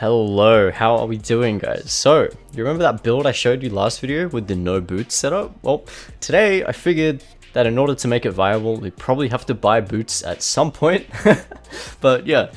Hello, how are we doing, guys? So, you remember that build I showed you last video with the no boots setup? Well, today I figured that in order to make it viable, we probably have to buy boots at some point. But yeah,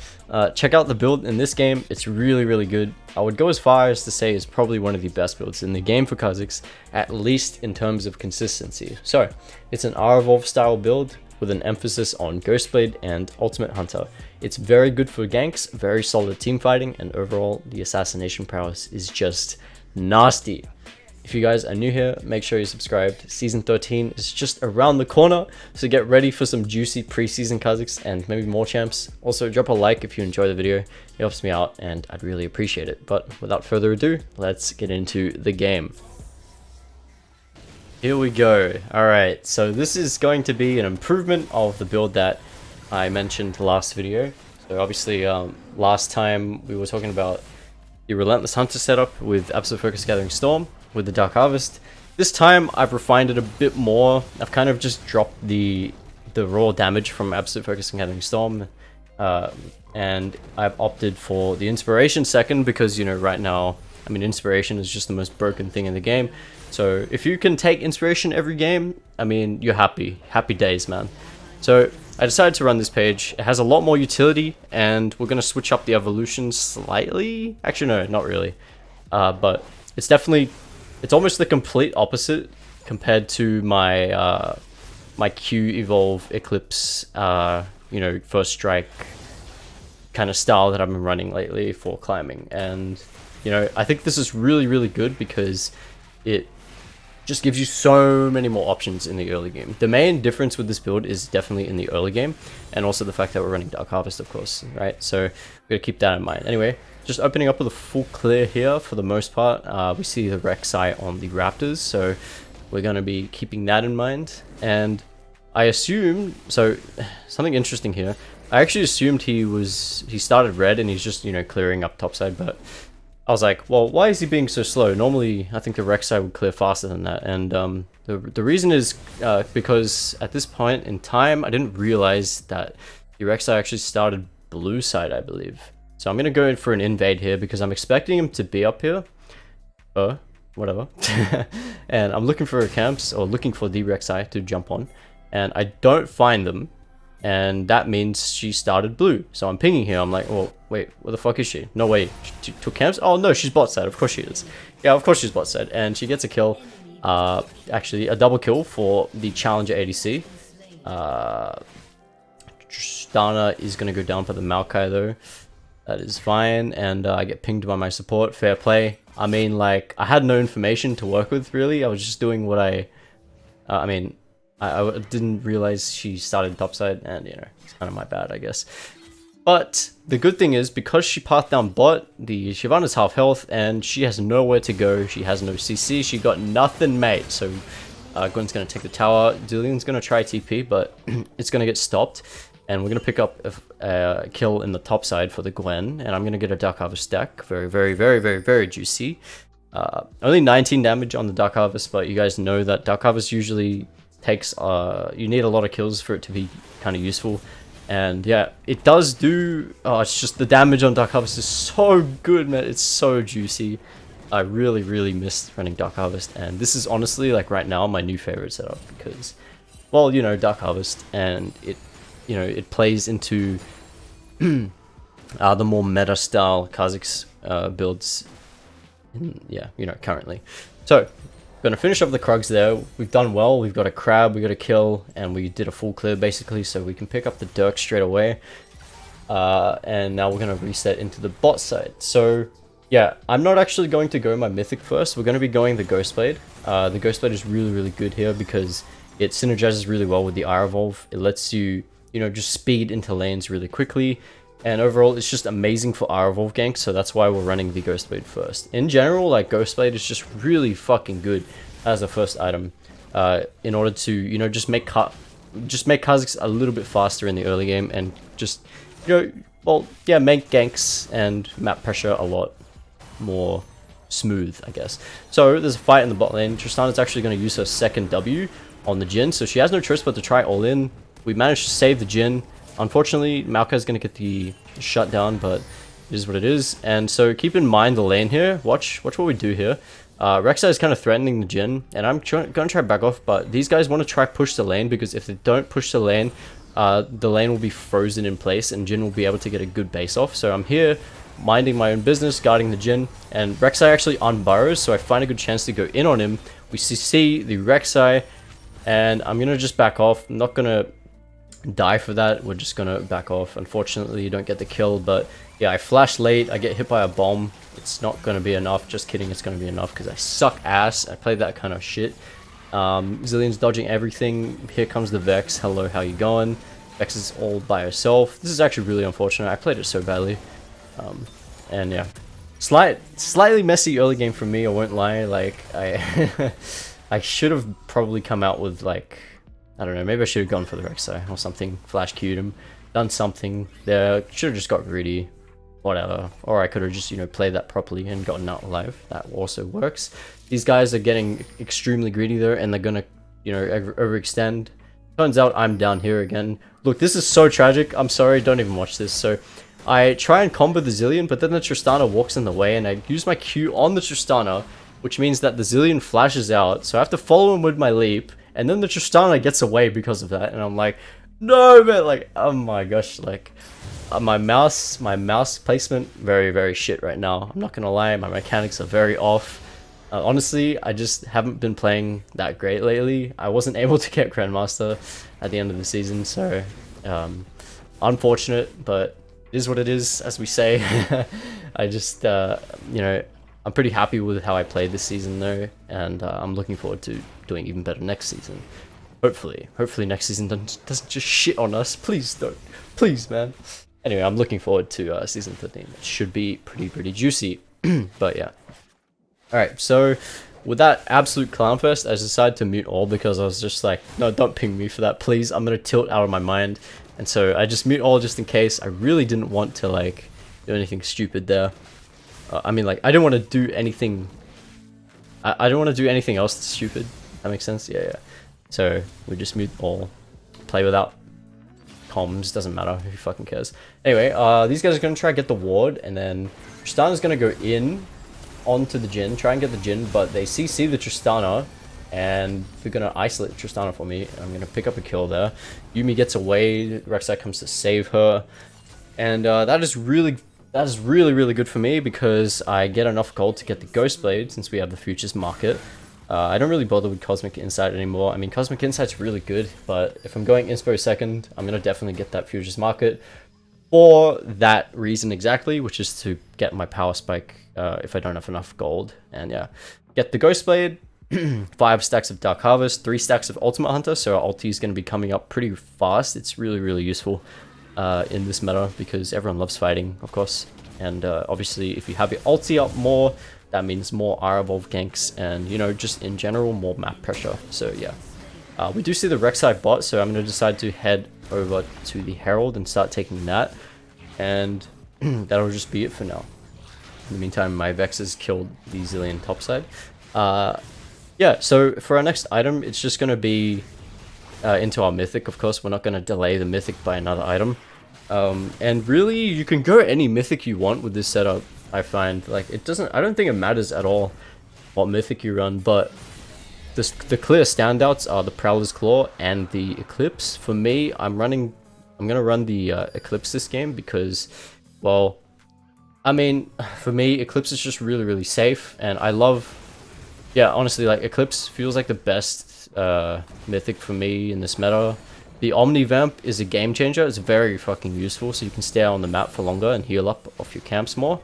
check out the build in this game. It's really good. I would go as far as to say it's probably one of the best builds in the game for Kha'Zix, at least in terms of consistency. So, it's an R-Evolve style build with an emphasis on Ghostblade and Ultimate Hunter. It's very good for ganks, very solid team fighting, and overall the assassination prowess is just nasty. If you guys are new here, make sure you're subscribed. Season 13 is just around the corner, so get ready for some juicy preseason Kha'Zix and maybe more champs. Also, drop a like if you enjoy the video, it helps me out and I'd really appreciate it. But without further ado, let's get into the game. Here we go. Alright, so this is going to be an improvement of the build that I mentioned last video. So obviously last time we were talking about the Relentless Hunter setup with Absolute Focus Gathering Storm with the Dark Harvest. This time I've refined it a bit more. I've kind of just dropped the raw damage from Absolute Focus Gathering Storm, and I've opted for the Inspiration second because, you know, right now, I mean, Inspiration is just the most broken thing in the game. So if you can take Inspiration every game, I mean, you're happy days, man. So I decided to run this page. It has a lot more utility, and we're going to switch up the evolution slightly. Actually, no, not really. But it's definitely, it's almost the complete opposite compared to my my Q Evolve Eclipse, you know, First Strike kind of style that I've been running lately for climbing. And, you know, I think this is really good because it just gives you so many more options in the early game. The main difference with this build is definitely in the early game, and also the fact that we're running Dark Harvest, of course, right? So we gotta keep that in mind. Anyway, just opening up with a full clear here for the most part. We see the Rek'Sai on the Raptors, so we're gonna be keeping that in mind. And I assume, so something interesting here, I actually assumed he started red and he's just, you know, clearing up topside, but I was like, well, why is he being so slow? Normally, I think the Rek'Sai would clear faster than that. And the reason is because at this point in time, I didn't realize that the Rek'Sai actually started blue side, I believe. So I'm going to go in for an invade here because I'm expecting him to be up here. Whatever. And I'm looking for camps, or looking for the Rek'Sai to jump on. And I don't find them. And that means she started blue. So I'm pinging here. I'm like, well, wait, where the fuck is she? No way. She took camps? Oh no, she's bot side. Of course she is. Yeah, of course she's bot side. And she gets a kill. Actually, a double kill for the Challenger ADC. Tristana is going to go down for the Maokai though. That is fine. And I get pinged by my support. Fair play. I mean, like, I had no information to work with, really. I was just doing what I mean, I didn't realize she started topside, and, you know, it's kind of my bad, I guess. But the good thing is, because she pathed down bot, the Shyvana's half health, and she has nowhere to go. She has no CC. She got nothing, mate. So Gwen's going to take the tower. Dillian's going to try TP, but it's going to get stopped. And we're going to pick up a kill in the top side for the Gwen, and I'm going to get a Dark Harvest stack. Very juicy. Only 19 damage on the Dark Harvest, but you guys know that Dark Harvest usually takes, you need a lot of kills for it to be kind of useful. And yeah, it does do, it's just the damage on Dark Harvest is so good, man. It's so juicy. I really missed running Dark Harvest, and this is honestly, like, right now my new favorite setup because, well, you know, Dark Harvest, and it, you know, it plays into the more meta style Kha'Zix builds yeah, you know, currently. So gonna finish off the Krugs there. We've done well. We've got a crab, we got a kill, and we did a full clear basically, so we can pick up the Dirk straight away. And now we're gonna reset into the bot side. So yeah, I'm not actually going to go my Mythic first. We're gonna be going the Ghostblade. The Ghostblade is really good here because it synergizes really well with the R-Evolve. It lets you, you know, just speed into lanes really quickly. And overall, it's just amazing for R-Evolve ganks, so that's why we're running the Ghostblade first. In general, like, Ghostblade is just really fucking good as a first item, in order to, you know, just make Kha'Zix a little bit faster in the early game, and just, you know, well, yeah, make ganks and map pressure a lot more smooth, I guess. So there's a fight in the bot lane. Tristana's actually going to use her second W on the Jhin, so she has no choice but to try all in. We managed to save the Jhin. Unfortunately, Maokai is going to get the shutdown, but It is what it is. And so keep in mind the lane here. Watch what we do here. Rek'Sai is kind of threatening the Jhin, and I'm gonna try back off, but these guys want to try push the lane, because if they don't push the lane will be frozen in place and Jhin will be able to get a good base off. So I'm here minding my own business, guarding the Jhin, and Rek'Sai actually unburrows, so I find a good chance to go in on him. We see the Rek'Sai, and I'm gonna just back off. I'm not gonna die for that, we're just gonna back off. Unfortunately, you don't get the kill, but yeah, I flash late, I get hit by a bomb. It's not gonna be enough, just kidding, it's gonna be enough because I suck ass. I play that kind of shit. Zillion's dodging everything. Here comes the Vex. Hello, how you going? Vex is all by herself. This is actually really unfortunate, I played it so badly. And yeah, slightly messy early game for me, I won't lie. Like, I should have probably come out with, like, I don't know, maybe I should have gone for the Rek'Sai or something, flash queued him, done something there, should have just got greedy, whatever. Or I could have just, you know, played that properly and gotten out alive. That also works. These guys are getting extremely greedy though, and they're gonna, you know, overextend. Turns out I'm down here again. Look, this is so tragic, I'm sorry, don't even watch this. So I try and combo the Zillion, but then the Tristana walks in the way, and I use my Q on the Tristana, which means that the Zillion flashes out, so I have to follow him with my leap, and then the Tristana gets away because of that, and I'm like, no man, like, oh my gosh, like, my mouse placement, very, very shit right now. I'm not gonna lie, my mechanics are very off. Honestly, I just haven't been playing that great lately. I wasn't able to get Grandmaster at the end of the season, so, unfortunate, but it is what it is, as we say. I just, you know, I'm pretty happy with how I played this season though, and I'm looking forward to doing even better next season. Hopefully next season doesn't just shit on us. Please don't. Please, man. Anyway, I'm looking forward to season 13. It should be pretty juicy. But yeah. Alright, so with that absolute clownfest, I decided to mute all because I was just like, no, don't ping me for that, please. I'm gonna tilt out of my mind. And so I just mute all just in case. I really didn't want to, like, do anything stupid there. I mean, like, I didn't want to do anything. I don't want to do anything else that's stupid. That makes sense? Yeah. So we just mute all. Play without comms. Doesn't matter. Who fucking cares? Anyway, these guys are going to try to get the ward, and then Tristana's going to go in onto the Jhin, try and get the Jhin, but they CC the Tristana, and they're going to isolate Tristana for me. I'm going to pick up a kill there. Yuumi gets away. Rek'Sai comes to save her, and that is really good for me because I get enough gold to get the Ghost Blade since we have the Futures Market. I don't really bother with Cosmic Insight anymore. I mean, Cosmic Insight's really good, but if I'm going Inspo second, I'm going to definitely get that Futures Market for that reason exactly, which is to get my Power Spike if I don't have enough gold. And yeah, get the Ghost Blade, 5 stacks of Dark Harvest, 3 stacks of Ultimate Hunter, so our ulti is going to be coming up pretty fast. It's really useful in this meta because everyone loves fighting, of course. And obviously, if you have your ulti up more, that means more R-evolve ganks and, you know, just in general, more map pressure. So yeah, we do see the Rek'Sai bot, so I'm going to decide to head over to the Herald and start taking that. And that'll just be it for now. In the meantime, my Vex has killed the Zillion topside. Yeah, so for our next item, it's just going to be into our Mythic, of course. We're not going to delay the Mythic by another item. And really, you can go any Mythic you want with this setup, I find. Like, I don't think it matters at all what Mythic you run, but the clear standouts are the Prowler's Claw and the Eclipse. For me, I'm gonna run the Eclipse this game because, well, I mean, for me, Eclipse is just really safe, and I love, yeah, honestly, like, Eclipse feels like the best Mythic for me in this meta. The Omni Vamp is a game changer. It's very fucking useful, so you can stay on the map for longer and heal up off your camps more.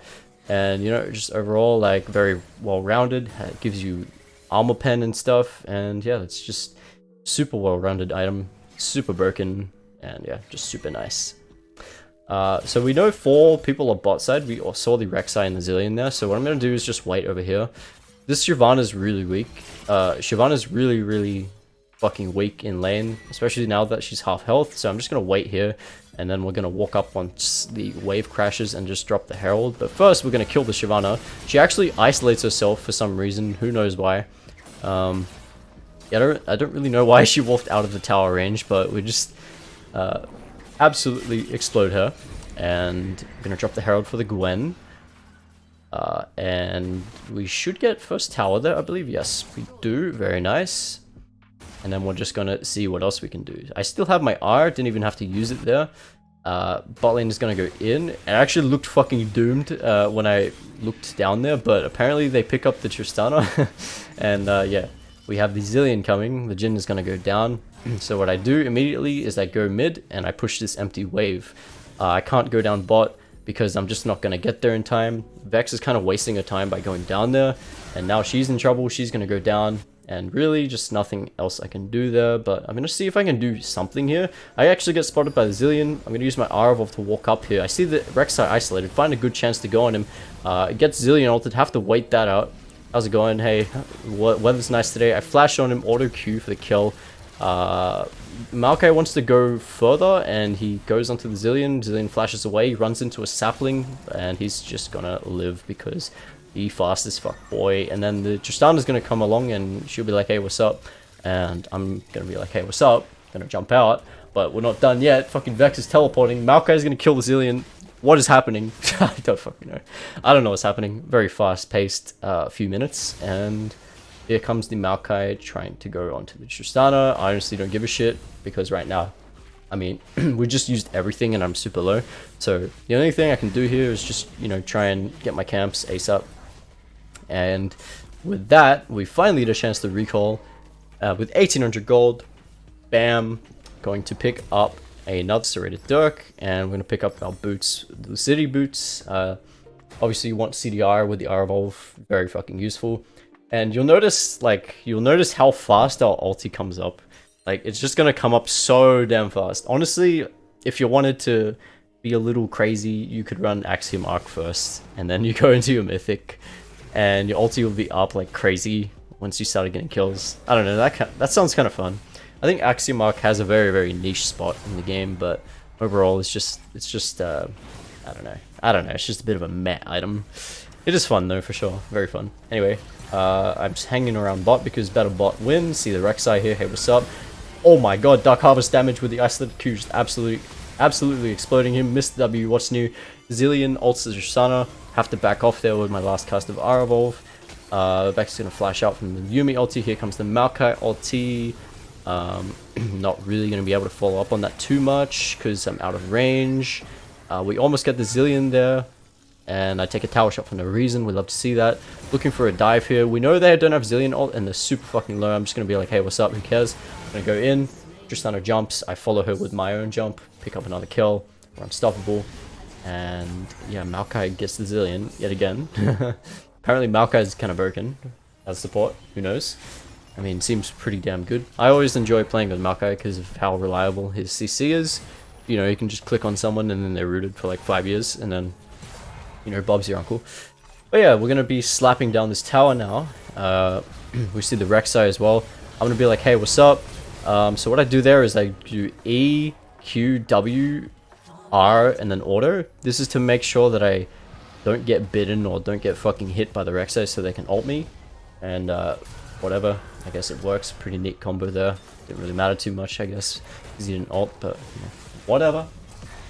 And, you know, just overall, like, very well-rounded. It gives you armor pen and stuff, and yeah, it's just super well-rounded item, super broken, and yeah, just super nice. So we know 4 people are bot side. We saw the Rek'Sai and the Zillion there, so what I'm gonna do is just wait over here. This Shyvana's really weak. Shyvana's really fucking weak in lane, especially now that she's half health, so I'm just gonna wait here, and then we're gonna walk up once the wave crashes and just drop the Herald. But first, we're gonna kill the Shyvana. She actually isolates herself for some reason, who knows why. Yeah, I don't really know why she walked out of the tower range, but we just absolutely explode her. And I'm gonna drop the Herald for the Gwen. And we should get first tower there, I believe. Yes, we do. Very nice. And then we're just gonna see what else we can do. I still have my R, didn't even have to use it there. Bot lane is gonna go in. It actually looked fucking doomed when I looked down there, but apparently they pick up the Tristana. And yeah, we have the Zillion coming. The Jhin is gonna go down. So what I do immediately is I go mid and I push this empty wave. I can't go down bot because I'm just not gonna get there in time. Vex is kind of wasting her time by going down there, and now she's in trouble. She's gonna go down. And really, just nothing else I can do there, but I'm going to see if I can do something here. I actually get spotted by the Zillion. I'm going to use my R evolve to walk up here. I see the Rek'Sai isolated, find a good chance to go on him. It gets Zillion ulted, have to wait that out. How's it going? Hey, weather's nice today. I flash on him, auto Q for the kill. Maokai wants to go further, and he goes onto the Zillion. Zillion flashes away, he runs into a sapling, and he's just going to live because... he fast as fuck, boy. And then the Tristana's gonna come along and she'll be like, hey, what's up? And I'm gonna be like, hey, what's up? Gonna jump out, but we're not done yet. Fucking Vex is teleporting. Maokai's gonna kill the Zillion. What is happening? I don't fucking know. I don't know what's happening. Very fast-paced few minutes. And here comes the Maokai trying to go onto the Tristana. I honestly don't give a shit because right now, I mean, we just used everything and I'm super low. So the only thing I can do here is just, you know, try and get my camps ASAP. And with that, we finally get a chance to recall with 1800 gold. Bam, going to pick up another serrated Dirk, and we're going to pick up our boots, the city boots. Obviously you want CDR with the R evolve, very fucking useful. And you'll notice how fast our ulti comes up. Like, it's just going to come up so damn fast. Honestly, if you wanted to be a little crazy, you could run Axiom Arc first, and then you go into your Mythic. And your ulti will be up like crazy once you started getting kills. I don't know, that sounds kind of fun. I think Axiom Arc has a very, very niche spot in the game, but overall it's just I don't know, it's just a bit of a meh item. It is fun though, for sure, very fun. Anyway, I'm just hanging around bot because better bot wins. See the Rek'Sai here, hey, what's up? Oh my god, Dark Harvest damage with the isolated Q, just absolutely exploding him. Missed W, what's new? Zillion ults the Tristana. Have to back off there with my last cast of R evolve. Vex is gonna flash out from the Yuumi ulti. Here comes the Maokai ulti. Not really gonna be able to follow up on that too much because I'm out of range. We almost get the Zillion there, and I take a tower shot for no reason. We love to see that. Looking for a dive here. We know they don't have Zillion ult and they're super fucking low. I'm just gonna be like, hey, what's up? Who cares? I'm gonna go in. Tristana jumps. I follow her with my own jump. Pick up another kill. We're unstoppable. And yeah, Maokai gets the Zillion yet again. Apparently Maokai is kind of broken as support. Who knows? I mean, seems pretty damn good. I always enjoy playing with Maokai because of how reliable his CC is. You know, you can just click on someone and then they're rooted for like 5 years, and then, you know, Bob's your uncle. But yeah, we're gonna be slapping down this tower now. We see the Rek'Sai as well. I'm gonna be like, hey, what's up? So what I do there is I do E, Q, W, R, and then auto. This is to make sure that I don't get bitten or don't get fucking hit by the Rek'Sai so they can ult me. And whatever, I guess it works. Pretty neat combo there. Didn't really matter too much, I guess, because he didn't ult, but you know, whatever.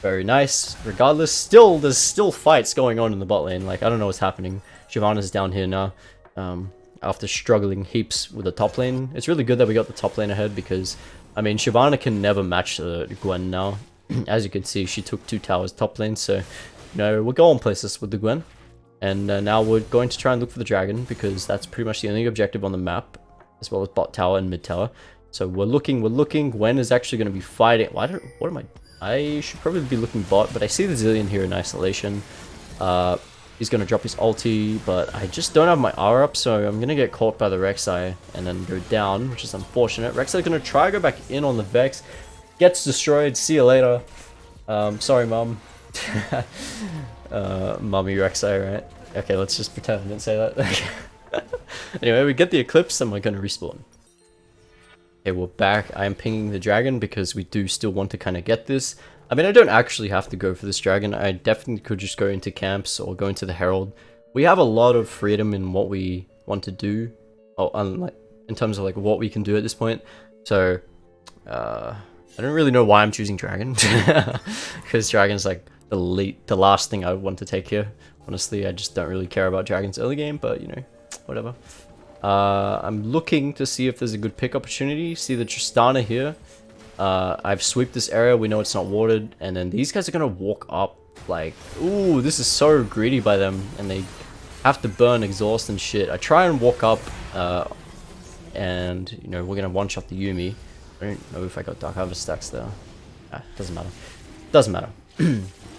Very nice. Regardless, there's still fights going on in the bot lane. Like, I don't know what's happening. Shyvana's down here now. After struggling heaps with the top lane. It's really good that we got the top lane ahead because, I mean, Shyvana can never match the Gwen now. As you can see, she took 2 towers top lane, so, you know, we're going places with the Gwen. And now we're going to try and look for the dragon, because that's pretty much the only objective on the map, as well as bot tower and mid tower. So we're looking. Gwen is actually going to be fighting. I should probably be looking bot, but I see the Zillion here in isolation. He's going to drop his ulti, but I just don't have my R up, so I'm going to get caught by the Rek'Sai and then go down, which is unfortunate. Rek'Sai going to try to go back in on the Vex. Gets destroyed. See you later. Sorry, mum. Mummy Rek'Sai, right? Okay, let's just pretend I didn't say that. Anyway, we get the Eclipse and we're going to respawn. Okay, we're back. I am pinging the dragon because we do still want to kind of get this. I mean, I don't actually have to go for this dragon. I definitely could just go into camps or go into the Herald. We have a lot of freedom in what we want to do. In terms of like what we can do at this point. So, I don't really know why I'm choosing dragon. Because dragon's like the last thing I would want to take here. Honestly, I just don't really care about dragons early game, but you know, whatever. I'm looking to see if there's a good pick opportunity. See the Tristana here. I've swept this area. We know it's not watered, and then these guys are gonna walk up like, ooh, this is so greedy by them, and they have to burn exhaust and shit. I try and walk up, and you know, we're gonna one-shot the Yuumi. I don't know if I got Dark Harvest stacks there. Doesn't matter. Doesn't matter.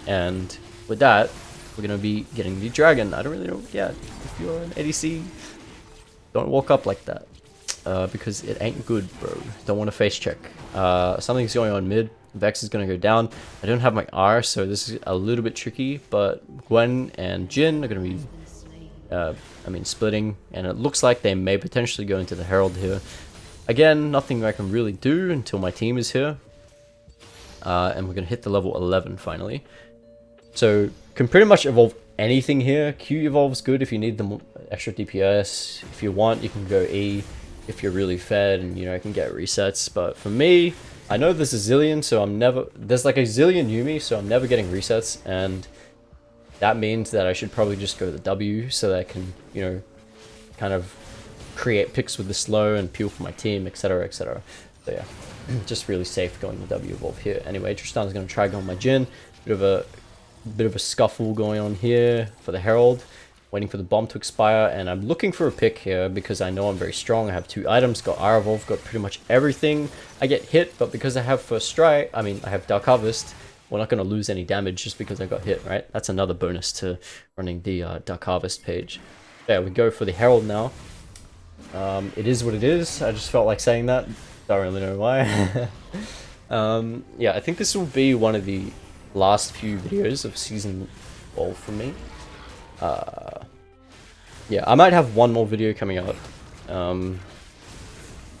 And with that, we're gonna be getting the dragon. I don't really know. Yeah, if you're an ADC, don't walk up like that, because it ain't good, bro. Don't want to face check. Something's going on mid. Vex is gonna go down. I don't have my R, so this is a little bit tricky. But Gwen and Jin are gonna be, splitting, and it looks like they may potentially go into the Herald here. Again, nothing I can really do until my team is here. And we're gonna hit the level 11 finally. So can pretty much evolve anything here. Q evolves good if you need the extra DPS. If you want, you can go E if you're really fed and you know, can get resets. But for me, I know there's a zillion, so there's like a zillion Yuumi, so I'm never getting resets, and that means that I should probably just go the W so that I can, you know, kind of create picks with the slow and peel for my team, etc, etc. So yeah, just really safe going the W evolve here. Anyway, Tristan's gonna try going my Jin. Bit of a scuffle going on here for the Herald, waiting for the bomb to expire, and I'm looking for a pick here because I know I'm very strong. I have 2 items, got R evolve, got pretty much everything. I get hit, but because I have first strike, I have Dark Harvest, we're not going to lose any damage just because I got hit, right? That's another bonus to running the Dark Harvest page. Yeah, we go for the Herald now. It is what it is. I just felt like saying that. Don't really know why. Yeah, I think this will be one of the last few videos of season 12 from me. Yeah, I might have one more video coming out.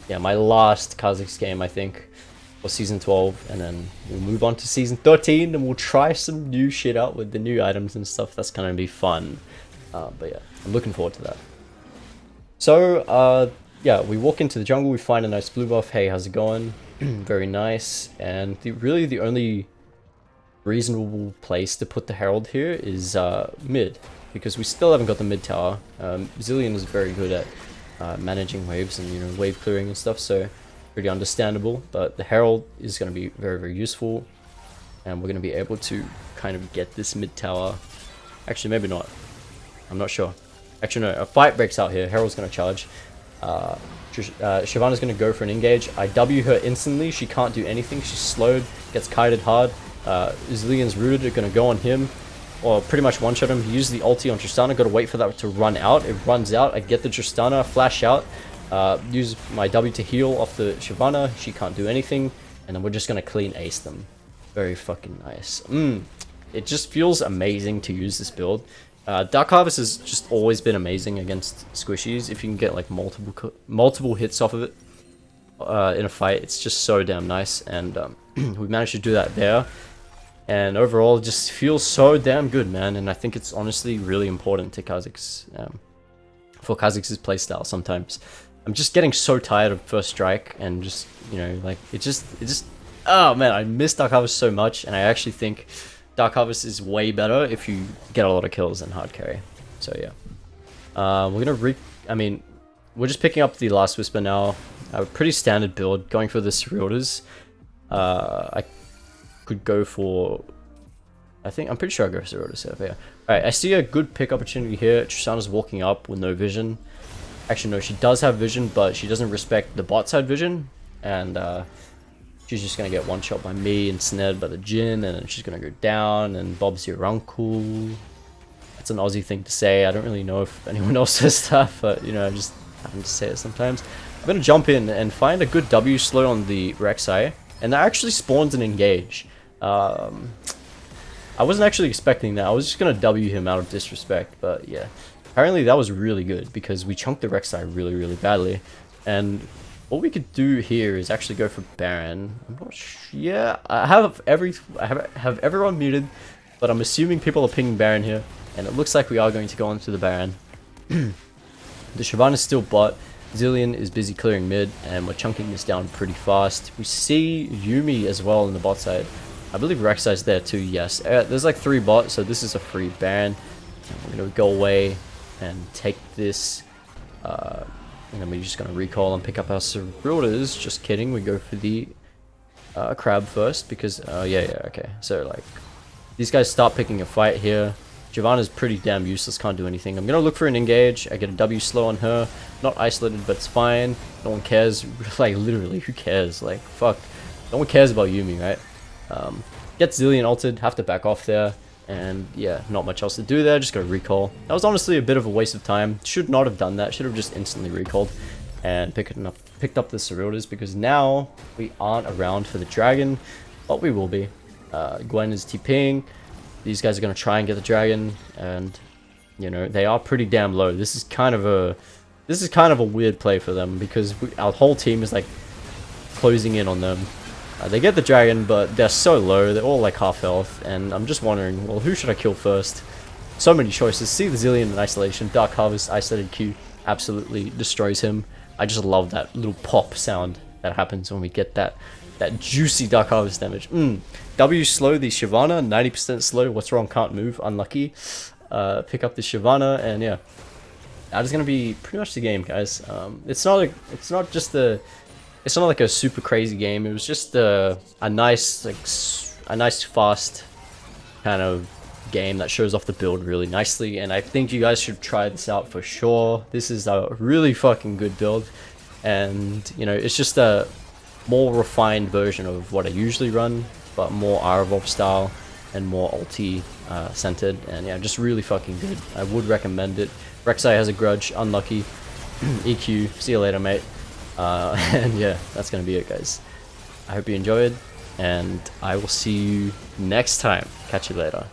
Yeah, my last Kha'Zix game, I think, for season 12, and then we'll move on to season 13, and we'll try some new shit out with the new items and stuff. That's gonna be fun. But yeah, I'm looking forward to that. So, yeah, we walk into the jungle, we find a nice blue buff. Hey, how's it going? Very nice. And really the only reasonable place to put the Herald here is mid, because we still haven't got the mid tower. Zillion is very good at managing waves and, you know, wave clearing and stuff, so pretty understandable. But the Herald is going to be very, very useful, and we're going to be able to kind of get this mid tower. Actually, maybe not. I'm not sure. Actually, no. A fight breaks out here. Herald's going to charge. Shyvana's going to go for an engage. I W her instantly. She can't do anything. She's slowed. Gets kited hard. Zillion's rooted. Are going to go on him, or pretty much one-shot him. He uses the ulti on Tristana. Got to wait for that to run out. It runs out. I get the Tristana. Flash out. Use my W to heal off the Shyvana. She can't do anything. And then we're just going to clean ace them. Very fucking nice. It just feels amazing to use this build. Dark Harvest has just always been amazing against squishies. If you can get like multiple hits off of it in a fight, it's just so damn nice. And we managed to do that there. And overall, it just feels so damn good, man. And I think it's honestly really important to Kha'Zix, for Kha'Zix's playstyle sometimes. I'm just getting so tired of first strike, and just, you know, like, it just, oh man, I miss Dark Harvest so much, and I actually think Dark Harvest is way better if you get a lot of kills than hard carry. So yeah. We're gonna we're just picking up the Last Whisper now. A pretty standard build, going for the Surrealders. I could go for, I'm pretty sure I go for Surrealders here, yeah. Alright, I see a good pick opportunity here. Tristana's walking up with no vision. Actually no, she does have vision, but she doesn't respect the bot side vision. And she's just gonna get one shot by me and snared by the Jin, and then she's gonna go down, and Bob's your uncle. That's an Aussie thing to say. I don't really know if anyone else says that, but you know, I just happen to say it sometimes. I'm gonna jump in and find a good W slow on the Rek'Sai, and that actually spawns an engage. I wasn't actually expecting that. I was just gonna W him out of disrespect, but yeah. Apparently that was really good because we chunked the Rek'Sai really, really badly, and what we could do here is actually go for Baron. I'm not sure. Yeah, I have everyone muted, but I'm assuming people are pinging Baron here, and it looks like we are going to go on to the Baron. The Shyvana is still bot. Zillion is busy clearing mid, and we're chunking this down pretty fast. We see Yuumi as well in the bot side. I believe Rek'Sai's there too, yes. There's like 3 bots, so this is a free Baron. We're going to go away and take this. And then we're just going to recall and pick up our Ceruldas. Just kidding, we go for the crab first because, yeah, okay. So like, these guys start picking a fight here. Giovanna's pretty damn useless, can't do anything. I'm going to look for an engage. I get a W slow on her. Not isolated, but it's fine. No one cares. Like, literally, who cares? Like, fuck. No one cares about Yuumi, right? Get Zillion ulted, have to back off there. And yeah, not much else to do there. Just gotta recall. That was honestly a bit of a waste of time. Should not have done that. Should have just instantly recalled and picked up the Ceruldas, because now we aren't around for the dragon, but we will be. Gwen is TPing. These guys are gonna try and get the dragon, and you know they are pretty damn low. This is kind of a weird play for them, because our whole team is like closing in on them. They get the dragon, but they're so low. They're all like half health, and I'm just wondering, well, who should I kill first? So many choices. See the Zillion in isolation. Dark Harvest, isolated Q, absolutely destroys him. I just love that little pop sound that happens when we get that juicy Dark Harvest damage. W slow the Shyvana, 90% slow. What's wrong? Can't move. Unlucky. Pick up the Shyvana, and yeah, that is gonna be pretty much the game, guys. It's not like a super crazy game. It was just a nice fast kind of game that shows off the build really nicely, and I think you guys should try this out for sure. This is a really fucking good build, and you know, it's just a more refined version of what I usually run, but more Aravov style and more ulti centered, and yeah, just really fucking good. I would recommend it. Rek'Sai has a grudge, unlucky. EQ, see you later, mate. And yeah, that's gonna be it, guys. I hope you enjoyed, and I will see you next time. Catch you later.